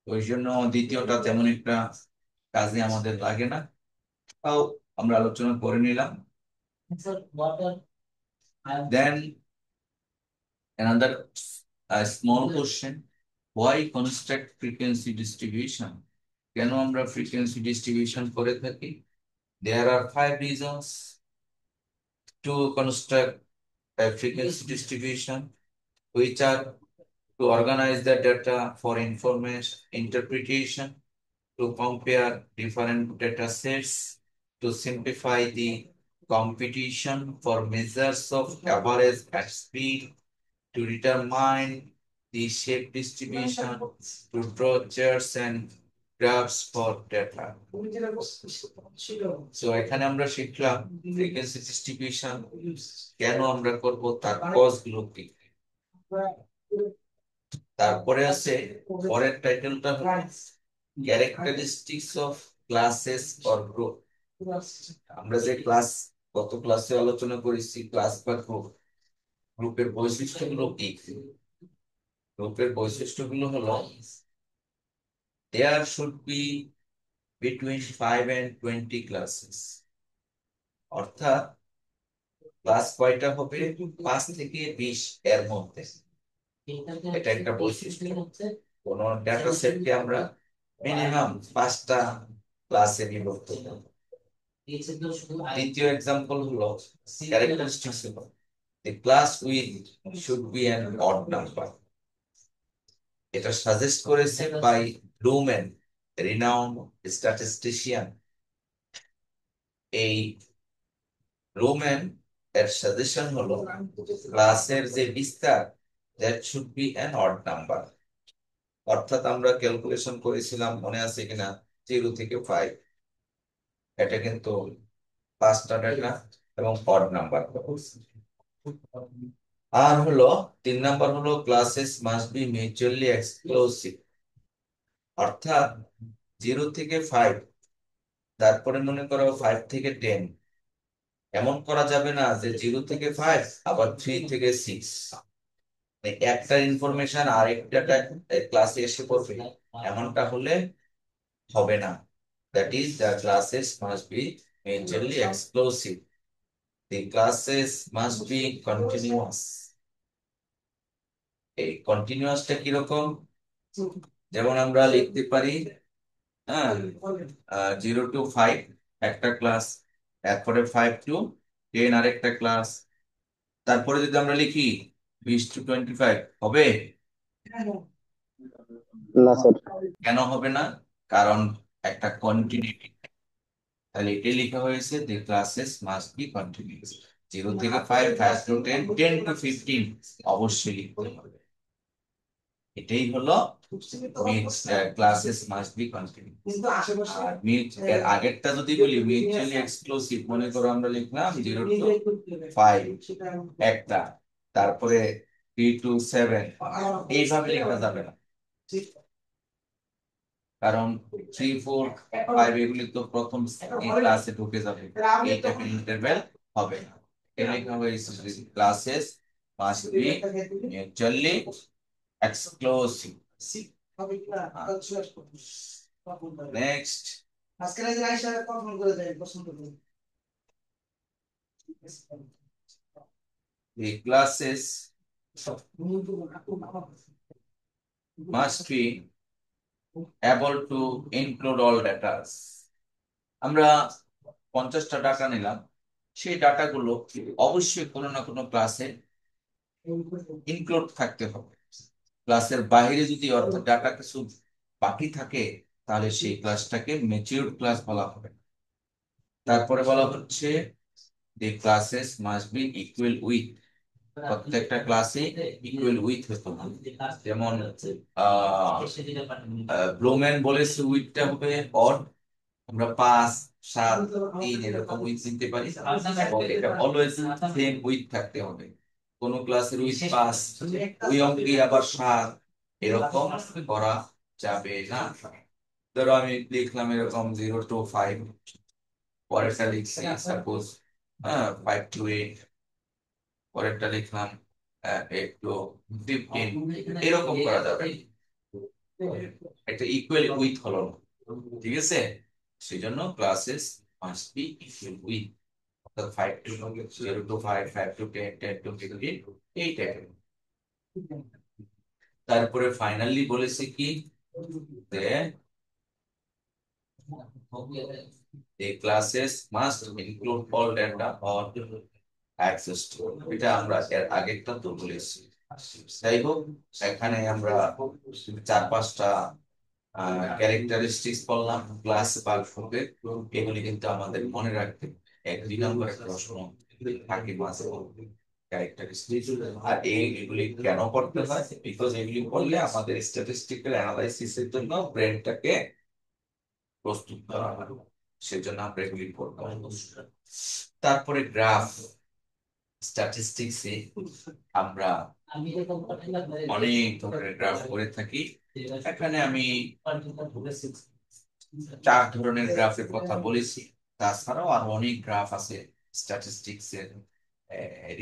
ওই জন্য দ্বিতীয়টা তেমন একটা কাজে আমাদের লাগে না, তাও আমরা আলোচনা করে নিলাম। Then another small question: why construct frequency distribution? কেন আমরা frequency distribution করে থাকি? There are 5 reasons to construct a frequency distribution, which are: to organize the data for information interpretation, to compare different data sets, to simplify the competition for measures of average and speed, to determine the shape distribution, to draw charts and graphs for data. So এখানে আমরা শিখলাম frequency distribution কেন আমরা করব, তার cause গুলো কি। তারপরে আছে পরের টাইটেলটা হলো characteristics of classes or group. আমরা যে ক্লাস গত ক্লাসে আলোচনা করেছি, ক্লাস বা গ্রুপ, গ্রুপের বৈশিষ্ট্যগুলো কি? গ্রুপের বৈশিষ্ট্যগুলো হলো there should be between 5 and 20 classes, অর্থাৎ ক্লাস কয়টা হবে? 5 থেকে 20 এর মধ্যে। এটা একটা বৈশিষ্ট্য। কোন ডেটা সেটকে আমরা মিনিমাম 5টা ক্লাসে বিভক্ত করব। দ্বিতীয় এক্সাম্পল হলো ক্যারেক্টারিস্টিক্স হলো the class with should be an odd number. এটা সাজেস্ট করেছে বাই লুমেন, রিনাউন্ড স্ট্যাটিস্টিশিয়ান। এই লুমেন এর সাজেশন হলো ক্লাসের যে বিস্তার that should be an odd number. অর্থাৎ আমরা ক্যালকুলেশন করেছিলাম, মনে আছে কিনা, 0 থেকে 5, এটা কিন্তু 5টা ডেটা এবং অড নাম্বার। আর হলো 3 নাম্বার হলো classes must B mutually exclusive, অর্থাৎ 0 থেকে 5, তারপরে মনে করো 5 থেকে 10, এমন করা যাবে না যে 0 থেকে 5 আবার 3 থেকে 6, একটা ইনফরমেশন আরেকটা ক্লাসে এসে পড়বে, এমনটা হলে হবে না। That is the classes must B mutually exclusive, the classes must B continuous. এই কন্টিনিউয়াসটা কিরকম? যেমন আমরা লিখতে পারি, হ্যাঁ, 0 to 5 একটা ক্লাস, এরপরে 5 to 10 আরেকটা ক্লাস, তারপরে যদি আমরা লিখি 20 to 25, হবে? না স্যার। কেন হবে না? কারণ একটা কন্টিনিউটি। তাহলে এটাই লেখা হয়েছে দি ক্লাসেস মাস্ট বি কন্টিনিউয়াস। 0 থেকে 5, 5 to 10, 10 to 15 অবশ্যই লিখতে হবে। এটাই হলো ক্লাসেস মাস্ট বি কন্টিনিউয়াস। আর এর আগেরটা যদি বলি মিউচুয়ালি এক্সক্লুসিভ, মনে করো আমরা লিখলাম 0 to 5 একটা, তারপরে 3 to 7, এইভাবে লেখা যাবে না, কারণ 3, 4, 5 এগুলি তো প্রথম ক্লাসে ঢুকে যাবে, এই টাইপের ইন্টারভ্যাল হবে না। এটা লেখা হয়েছে classes must B mutually exclusive. Next, The classes must be able to include all data. আমরা 50টা ডাটা নিলাম, সেই ডাটাগুলো অবশ্যই কোনো না কোনো ক্লাসে ইনক্লুড থাকতে হবে। ক্লাসের বাইরে যদি অর্থাৎ ডাটা কিছু বাকি থাকে, তাহলে সেই ক্লাসটাকে ম্যাচিউরড ক্লাস বলা হবে। তারপরে বলা হচ্ছে the classes must be equal with, প্রত্যেকটা ক্লাসে ইকুয়াল উইথ হতে হবে। যেমন ব্লুম্যান বলেছে উইথটা হবে অড, আমরা 5 7 3 এরকম উইথ নিতে পারি, এবং এটা অলওয়েজ সেম উইথ থাকতে হবে। কোন ক্লাসের উইথ 5 ওই অঙ্কে আবার 7 এরকম করা যাবে না। ধরো আমি লিখলাম এরকম 0 to 5, পরেরটা লিখছি সাপোজ 5 to 8, পরেরটা লিখলাম 8 to 15, এরকম করা যাবে। একটা ইকুয়াল উইথ হলো না, ঠিক আছে? সেই জন্য classes must be equal with, অর্থাৎ 5 to 0 to 5, 5 to 10, 10 to 15, এই টাইপের। তারপরে ফাইনালি বলেছে কি যে the classes must include all data or access to, এটা আমরা এর আগেরটা তো বলেছি। যাই হোক, এখানে আমরা 4-5টা ক্যারেক্টারিস্টিক্স বললাম ক্লাস বা গ্রুপের, এগুলি কিন্তু আমাদের মনে রাখতে হবে। 2 নম্বরের প্রশ্ন থাকে মাঝে ক্যারেক্টারিস্টিক্স। আর এগুলি কেন করতে হয়? বিকজ এগুলি করলে আমাদের স্ট্যাটিস্টিক্যাল অ্যানালাইসিসের জন্য ব্রেনটাকে প্রস্তুত করা হয়, সেজন্য আমরা এগুলি করবো। তারপরে গ্রাফ, স্ট্যাটিস্টিক্সে আমরা অনেক ধরনের গ্রাফ করে থাকি। এখানে আমি 4 ধরনের গ্রাফের কথা বলেছি, তাছাড়াও আরো অনেক গ্রাফ আছে স্ট্যাটিস্টিক্স এর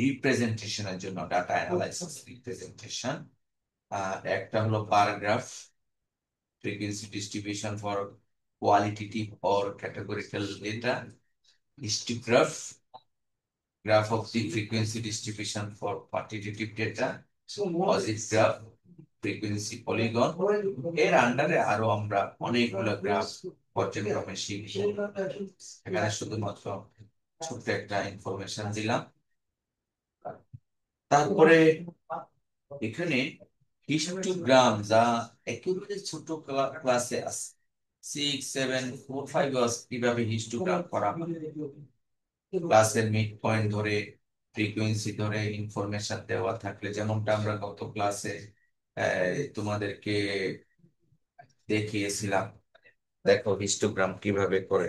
রিপ্রেজেন্টেশনের জন্য, ডাটা অ্যানালাইসিস রিপ্রেজেন্টেশন। একটা হলো bar graph, frequency distribution for qualitative or categorical data; histograph, graph of the frequency distribution for quantitative data; positive graph, frequency polygon। এর আন্ডারে আরো আমরা অনেকগুলো গ্রাফ পর্যায়ক্রমে শিখব। এখানে শুধুমাত্র ছোট্ট একটা ইনফরমেশন দিলাম। তারপরে এখানে হিস্টোগ্রাম, যা একেবারে ছোট ক্লাসে আছে, 6 7 4 5 কিভাবে হিস্টোগ্রাম করা হয়, ক্লাসের মিড পয়েন্ট ধরে ফ্রিকোয়েন্সি ধরে ইনফরমেশন দেওয়া থাকলে, যেমনটা আমরা গত ক্লাসে তোমাদেরকে দেখিয়েছিলাম। দেখো হিস্টোগ্রাম কিভাবে করে,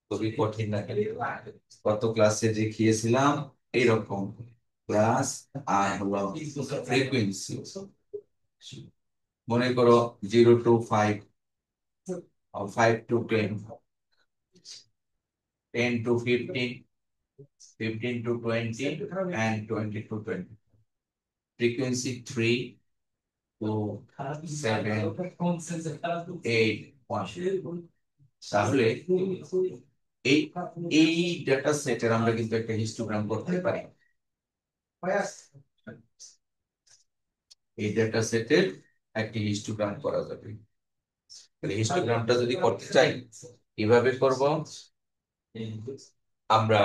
খুবই কঠিন না, গত ক্লাসে দেখিয়েছিলাম। এইরকম ক্লাস আর হলো ফ্রিকোয়েন্সি, মনে করো 0 to 5, 5 to 10, 10 to 15, 15 to 20, and 20 to 20, frequency 3 to 7, 8, 1। তাহলে এই এই ডেটা সেটের আমরা কিন্তু একটা হিস্টোগ্রাম করতে পারি। এই ডেটা সেটের একটি হিস্টোগ্রাম করা যাবে। তাহলে হিস্টোগ্রামটা যদি করতে চাই, কিভাবে করব? আমরা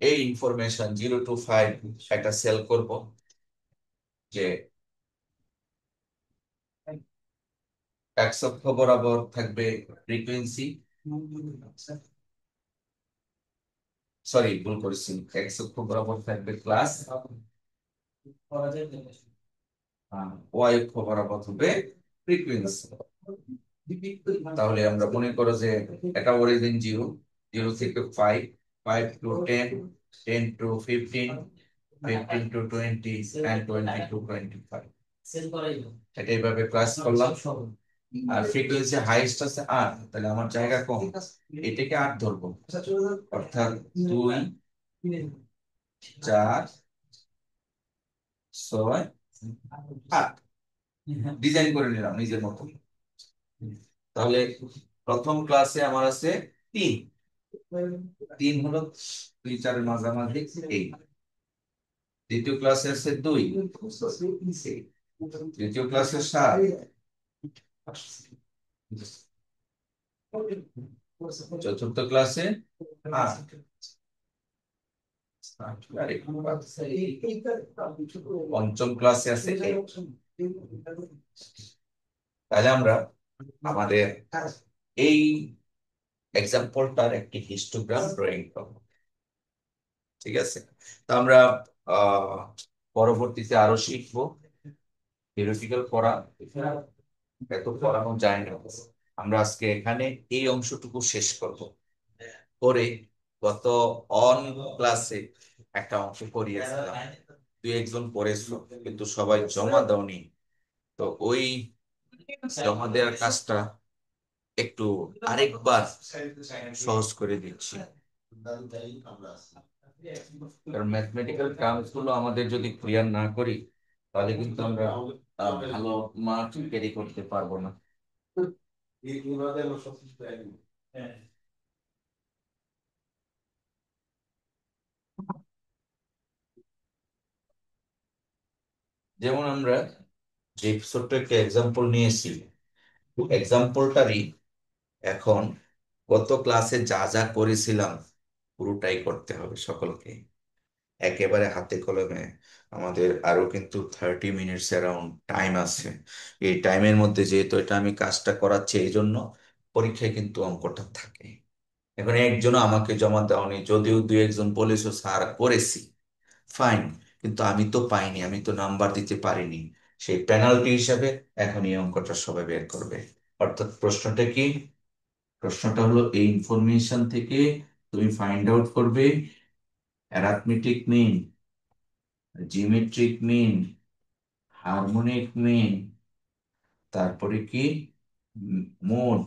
এই ইনফরমেশন 0 to 5 একটা সেল করব, যে x অক্ষ বরাবর থাকবে ফ্রিকোয়েন্সি, সরি ভুল করেছি, x অক্ষ বরাবর থাকবে ক্লাস, y অক্ষ বরাবর হবে ফ্রিকোয়েন্সি। তাহলে আমরা মনে করো যে এটা অরিজিন 0, 0 থেকে 5, 5 to 10, 10 to 15, 15 to 20, and 20 to 25। এটা এইভাবে ক্লাস করলাম। আর ফ্রিকোয়েন্সি হাইয়েস্ট আছে 8, তাহলে আমার জায়গা কম, এটাকে 8 ধরবো, অর্থাৎ 2, 4, 6, 8 ডিজাইন করে নিলাম নিজের মতো। তাহলে প্রথম ক্লাসে আমার আছে 3। 3 হলো 2 4 মাঝামাঝি এই। দ্বিতীয় ক্লাসে আছে 2। তৃতীয় ক্লাসে 7। চতুর্থ ক্লাসে 8। পঞ্চম ক্লাসে আছে 8। তাহলে আমরা আমাদের এই এক্সাম্পলটার একটি হিস্টোগ্রাম ড্রয়িং করব। ঠিক আছে, তো আমরা আহ পরবর্তীতে আরো শিখবো থিওরিটিক্যাল পড়া, এত পড়ানো যায় না। আমরা আজকে এখানে এই অংশটুকু শেষ করব, করে গত অন ক্লাসে একটা অংশ করিয়েছিলাম, 2 1 জন পড়েছো কিন্তু সবাই জমা দাওনি। তো ওই জমা দেওয়ার কাজটা একটু আরেকবার সহজ করে দিচ্ছি। কারণ ম্যাথমেটিক্যাল টার্মস গুলো আমাদের যদি ক্লিয়ার না করি, তাহলে কিন্তু আমরা ভালো মার্ক ক্যারি করতে পারবো না। যেমন আমরা যে ছোট্ট একটা এক্সাম্পল নিয়েছি, এক্সাম্পলটারই এখন গত ক্লাসে যা যা করেছিলাম পুরোটাই করতে হবে সকলকে, একেবারে হাতে কলমে। আমাদের আরো কিন্তু 30 মিনিটস অ্যারাউন্ড টাইম আছে। এই টাইমের মধ্যে যেহেতু এটা আমি কাজটা করাচ্ছি, এই জন্য পরীক্ষায় কিন্তু অঙ্কটা থাকে। এখন একজনও আমাকে জমা দেওয়ানি, যদিও 2 1 জন বলেছো স্যার করেছি, ফাইন, কিন্তু আমি তো পাইনি, আমি তো নাম্বার দিতে পারিনি। সেই পেনাল্টি হিসাবে এখন এই অঙ্কটা সবাই বের করবে। অর্থাৎ প্রশ্নটা কি? প্রশ্নটা হলো এই ইনফরমেশন থেকে তুমি ফাইন্ড আউট করবে arithmetic mean, geometric mean, harmonic mean, তারপরে কি মোড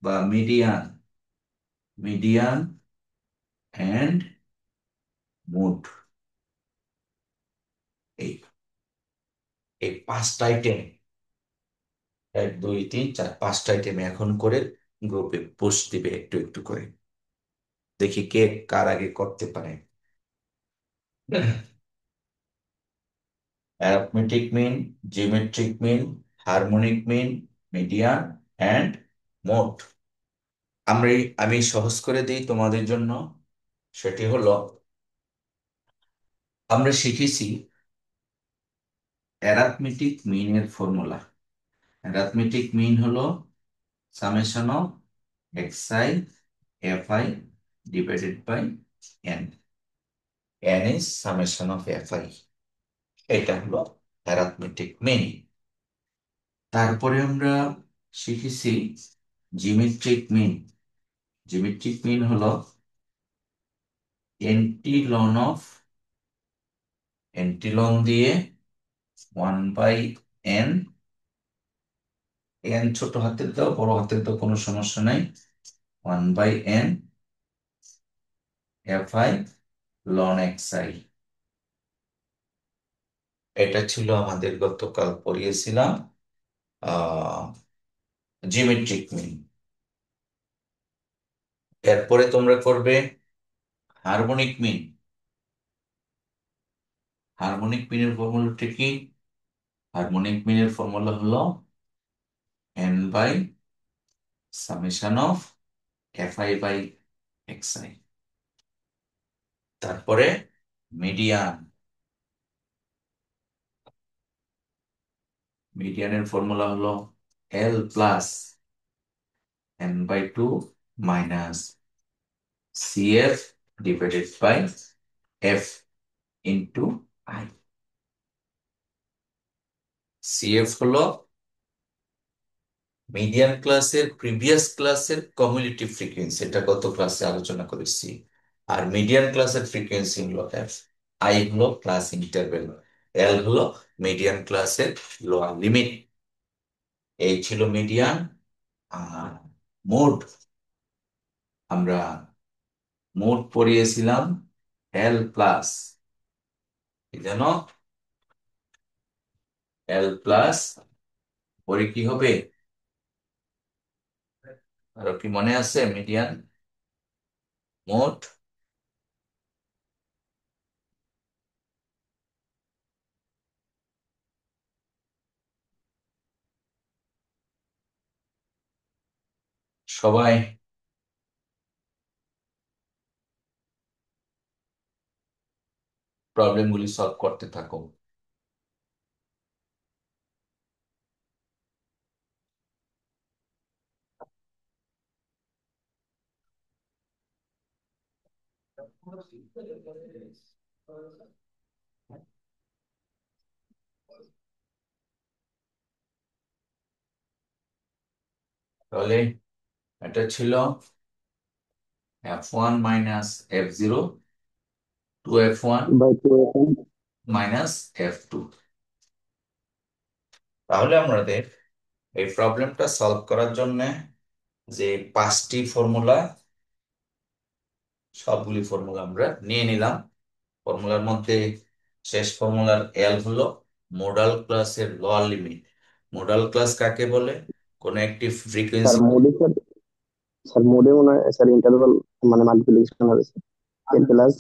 বা মিডিয়ান, মিডিয়ান এন্ড মোড। এই এই 5টা আইটেম, 1 2 3 4, 5টা আইটেম এখন করে গ্রুপে পোস্ট দিবে একটু একটু করে। দেখি কে কার আগে করতে পারে। Arithmetic mean, geometric mean, harmonic mean, median and mode. আমি সহজ করে দিই তোমাদের জন্য। সেটি হলো, আমরা শিখেছি অ্যারিথমেটিক মিনের ফর্মুলা। অ্যারিথমেটিক মিন হলো summation of xi fi divided by n। n is summation of fi। এটা হলো অ্যারিথমেটিক মিন। তারপরে আমরা শিখেছি জিওমেট্রিক মিন। জিওমেট্রিক মিন হলো এন্টিলন অফ, এন্টিলন দিয়ে 1/n, n ছোট হাতের দাও বড় হাতের দাও কোনো সমস্যা নাই, 1/n fi ln xi। এটা ছিল আমাদের গতকাল পড়িয়েছিলাম আহ জিওমেট্রিক মিন। এরপরে তোমরা করবে হারমোনিক মিন। হারমোনিক মিনের ফর্মুলাটা কি? হারমোনিক মিনের ফর্মুলা হলো n by summation of fi by xi। তারপরে মিডিয়ান, মিডিয়ানের ফর্মুলা হলো l plus n/2 minus cf divided by f into i। cf হলো মিডিয়ান ক্লাসের প্রিভিয়াস ক্লাসের কমিউলেটিভ ফ্রিকোয়েন্সি, এটা গত ক্লাসে আলোচনা করেছি। আর মিডিয়ান ক্লাসের ফ্রিকোয়েন্সি হলো এফ। আই হলো ক্লাস ইন্টারভেল, এল হলো মিডিয়ান ক্লাসের লোয়ার লিমিট। এই ছিল মিডিয়ান। আর মোড, আমরা মোড পড়িয়েছিলাম এল প্লাস, কি জানো? এল প্লাস পরে কি হবে? আর কি মনে আছে মিডিয়ান মোড? সবাই প্রবলেমগুলি সলভ করতে থাকো। তাহলে এটা ছিল f1 minus f0 2f1 by 2f1। Minus f2। তাহলে আমাদের এই প্রবলেমটা সলভ করার জন্য যে পাঁচটি ফর্মুলা, সবগুলি ফর্মুলা আমরা নিয়ে নিলাম। ফর্মুলার মধ্যে শেষ ফর্মুলার এল হলো মডাল ক্লাসের ল লিমিট। মডাল ক্লাস কাকে বলে? কোন একটি স্যার ফ্রিকোয়েন্সি। মোডে স্যার, স্যার মোডে মনে হয় স্যার ইন্টারভাল মানে মাল্টিপ্লিকেশন হবে sir. L plus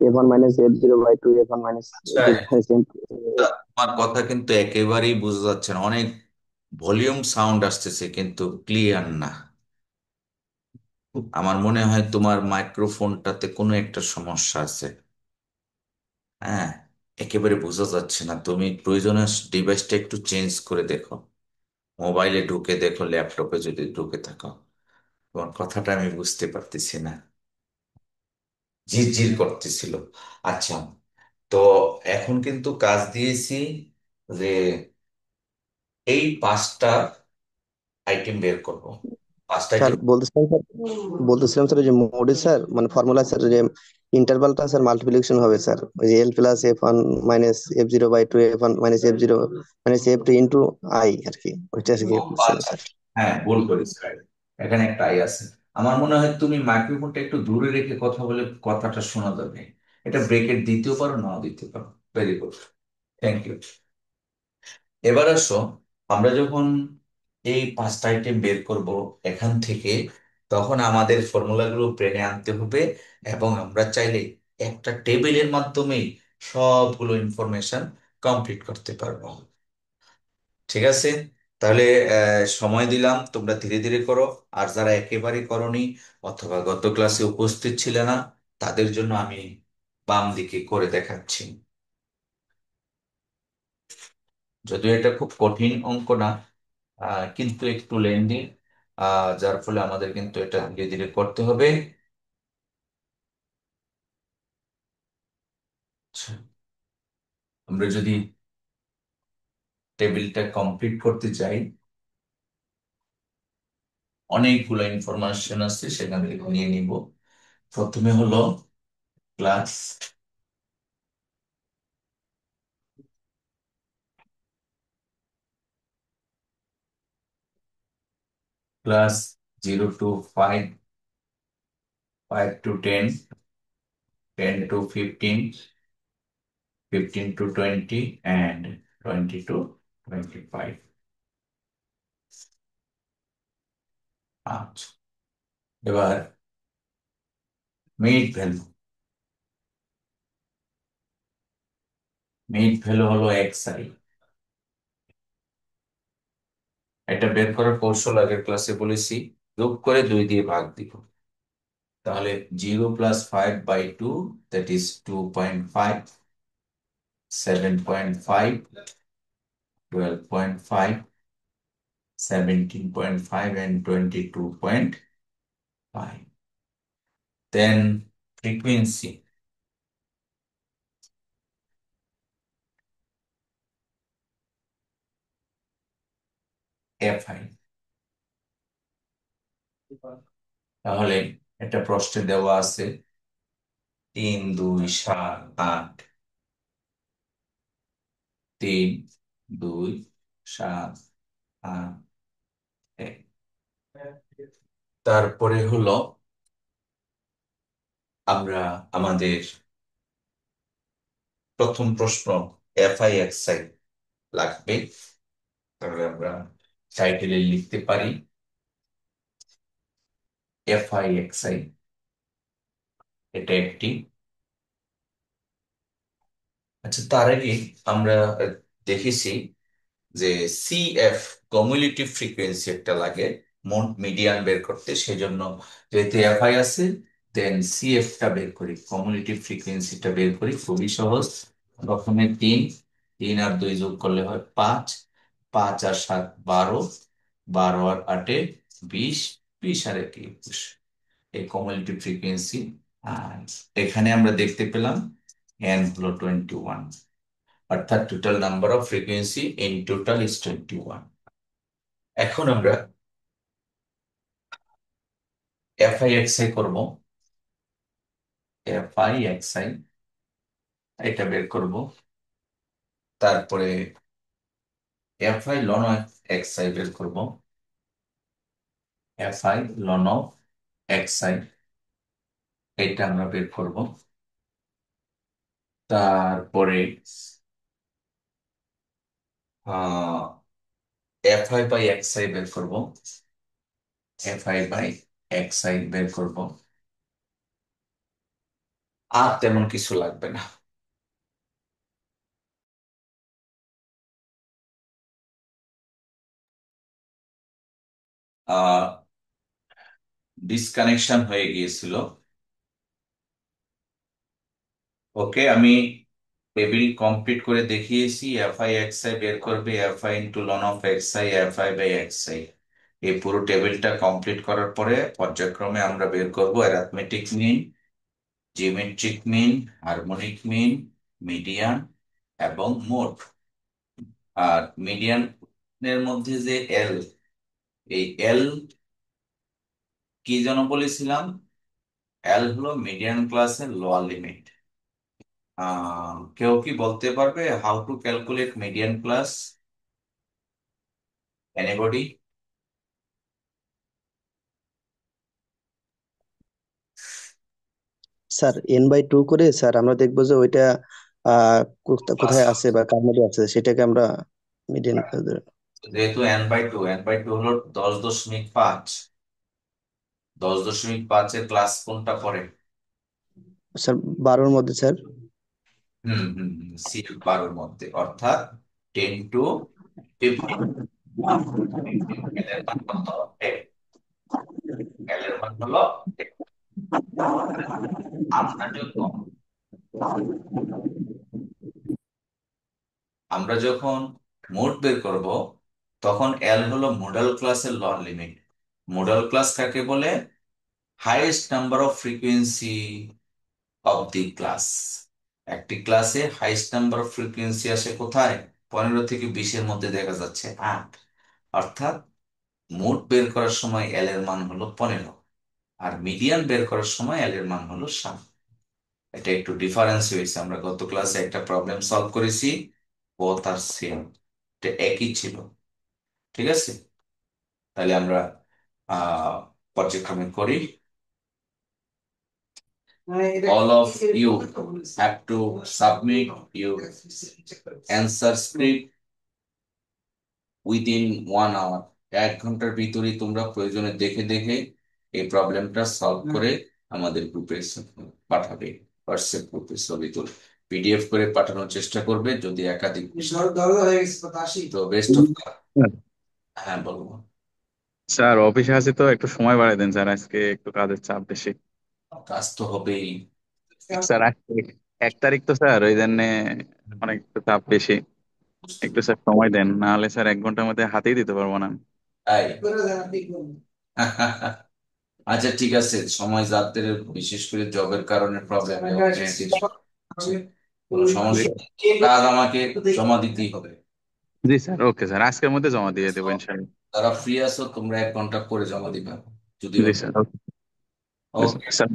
f1 minus f0 by 2f1 minus আচ্ছা, f0। আমার কথা কিন্তু একেবারেই বোঝা যাচ্ছে না, অনেক ভলিউম সাউন্ড আসতেছে কিন্তু ক্লিয়ার না। আমার মনে হয় তোমার মাইক্রোফোনটাতে কোনো একটা সমস্যা আছে। হ্যাঁ, একেবারে বোঝা যাচ্ছে না। তুমি প্রয়োজনে ডিভাইসটা একটু চেঞ্জ করে দেখো, মোবাইলে ঢুকে দেখো, ল্যাপটপে যদি ঢুকে থাকো। তোমার কথাটা আমি বুঝতে পারতেছি না, ঝিরঝির করতেছিল। আচ্ছা, তো এখন কিন্তু কাজ দিয়েছি যে এই পাঁচটা আইটেম বের করব। পাঁচটা স্যার আইটেম। বলতেছিলাম স্যার যে মোডে স্যার মানে ফর্মুলা স্যার যে ইন্টারভালটা স্যার মাল্টিপ্লিকেশন হবে স্যার, ওই যে L plus f1 minus f0 by 2f1 minus f0 minus f2 into I R কি, ওইটা আর কি বলছিলাম আচ্ছা, স্যার। হ্যাঁ ভুল করেছি ভাই। এখানে একটা আই আছে। আমার মনে হয় তুমি মাইক্রোফোনটা একটু দূরে রেখে কথা বলে কথাটা শোনা যাবে। এটা ব্রেকেট দিতেও পারো, নাও দিতে পারো। Very good, thank you. এবার আসো, আমরা যখন এই পাঁচটা আইটেম বের করব এখান থেকে, তখন আমাদের ফর্মুলাগুলো ব্রেনে আনতে হবে। এবং আমরা চাইলে একটা টেবিলের মাধ্যমে সবগুলো ইনফরমেশন কমপ্লিট করতে পারবো। ঠিক আছে? তাহলে সময় দিলাম, তোমরা ধীরে ধীরে করো। আর যারা একেবারে করনি অথবা গত ক্লাসে উপস্থিত ছিলে না, তাদের জন্য আমি বাম দিকে করে দেখাচ্ছি। যদিও এটা খুব কঠিন অঙ্ক না, কিন্তু একটু লেন্দি, যার ফলে আমাদের কিন্তু এটা ধীরে ধীরে করতে হবে। আচ্ছা, আমরা যদি টেবিলটা কমপ্লিট করতে চাই, অনেকগুলো ইনফরমেশন আছে, সেখান থেকে নিয়ে নিব। প্রথমে হলো class class 0 to 5, 5 to 10, 10 to 15, 15 to 20, and 20 to 25। আচ্ছা, এবার মিড ভ্যালু। মিড ভ্যালু হলো xi। এটা বের করার কৌশল আগের ক্লাসে বলেছি, যোগ করে 2 দিয়ে ভাগ দিব। তাহলে 0 + 5/2, that is 2.5, 7.5, 12.5, 17.5, and 22.5। Then frequency fi। তাহলে একটা প্রশ্নে দেওয়া আছে 3, 2, 7, 8, 3, 2, 7, 8, 1। তারপরে হলো আমরা আমাদের প্রথম প্রশ্ন fi লাগবে। তাহলে আমরা টাইটেলে লিখতে পারি FI XI, এটা একটি। আচ্ছা, তার আগে আমরা দেখেছি যে CF, কমিউলেটিভ ফ্রিকোয়েন্সি একটা লাগে মোট মিডিয়ান বের করতে। সেজন্য যেহেতু FI আছে, দেন CF টা বের করি, কমিউলেটিভ ফ্রিকোয়েন্সিটা বের করি, খুবই সহজ। প্রথমে 3, 3 আর 2 যোগ করলে হয় 5, 5 আর 7 12, 12 আর 8 20, 20 আর 1 21, এই কমিউলেটিভ ফ্রিকোয়েন্সি। আর এখানে আমরা দেখতে পেলাম এন হলো 21, অর্থাৎ total number of frequency in total is 21। এখন আমরা FI XI করব। FI XI এটা বের করব। তারপরে FI ln of XI বের করব। FI ln of XI এটা আমরা বের করব। তারপরে FI/XI বের করব। FI/XI বের করব। আর তেমন কিছু লাগবে না। ডিসকানেকশন হয়ে গিয়েছিল। ওকে, আমি টেবিল কমপ্লিট করে দেখিয়েছি। FI/XI বের করবে FI × ln of XI, FI/XI। এই পুরো টেবিলটা কমপ্লিট করার পরে পর্যায়ক্রমে আমরা বের করব arithmetic mean, geometric mean, harmonic mean, median এবং মোড। আর মিডিয়ানের মধ্যে যে এল, এই এল কি যেন বলেছিলাম? এল হলো মিডিয়ান ক্লাসের লোয়ার লিমিট। কেউ কি বলতে পারবে how to calculate median class? Anybody? Sir n/2 করে স্যার আমরা দেখবো যে ওইটা ক্লাস, কোথায় আছে বা কার মধ্যে আছে সেটাকে আমরা মিডিয়ান। যেহেতু n/2 হলো 10.5, 10.5-এর ক্লাস কোনটা পড়ে? স্যার 12-র মধ্যে স্যার। CF12 মধ্যে, অর্থাৎ 10 to 15। এল এর মান কত? 10। এল এর মান হলো 10। আমরা যখন আমরা যখন মোড বের করব, তখন এল হলো মডেল ক্লাসের লোয়ার লিমিট। মডেল ক্লাস কাকে বলে? Highest number of frequency of the class. একটি ক্লাসে হাইয়েস্ট নাম্বার অফ ফ্রিকোয়েন্সি আসে কোথায়? 15 থেকে 20-এর মধ্যে দেখা যাচ্ছে 8। অর্থাৎ মোড বের করার সময় এল এর মান হলো 15, আর মিডিয়ান বের করার সময় এল এর মান হলো 7। এটা একটু ডিফারেন্স হয়েছে। আমরা গত ক্লাসে একটা প্রবলেম সলভ করেছি, বোথ আর সেম, এটা একই ছিল। ঠিক আছে, তাহলে আমরা পর্যায়ক্রমে করি। All of you have to submit your answer script within 1 hour। 1 ঘন্টার ভিতরে তোমরা প্রয়োজনে দেখে দেখে এই প্রবলেমটা সলভ করে আমাদের গ্রুপে পাঠাবে। হোয়াটসঅ্যাপ গ্রুপে ছবি তুলে PDF করে পাঠানোর চেষ্টা করবে। যদি একাধিক, তো বেস্ট অফ। হ্যাঁ, বলবো। স্যার অফিসে আছি তো একটু সময় বাড়াই দেন স্যার, আজকে একটু কাজের চাপ বেশি। কাজ তো হবেই। স্যার আজকে 1 তারিখ তো স্যার, ওই জন্য অনেক একটু চাপ বেশি। বুঝতে একটু পেরেছি। স্যার সময় দেন, না হলে স্যার 1 ঘন্টার মধ্যে হাতেই দিতে পারবো না। তাই? আচ্ছা, ঠিক আছে। সময় যাত্রীর, বিশেষ করে জবের কারণে প্রবলেম, কোনো জি সমস্যা নেই। কাজ আমাকে জমা দিতেই হবে। জি স্যার, ওকে স্যার, আজকের মধ্যে জমা দিয়ে দেবো ইনশাআল্লাহ। যারা ফ্রি আছো তোমরা 1 ঘন্টা করে জমা দিবা, যদি জি স্যার, ওকে। জি ওকে। স্যার।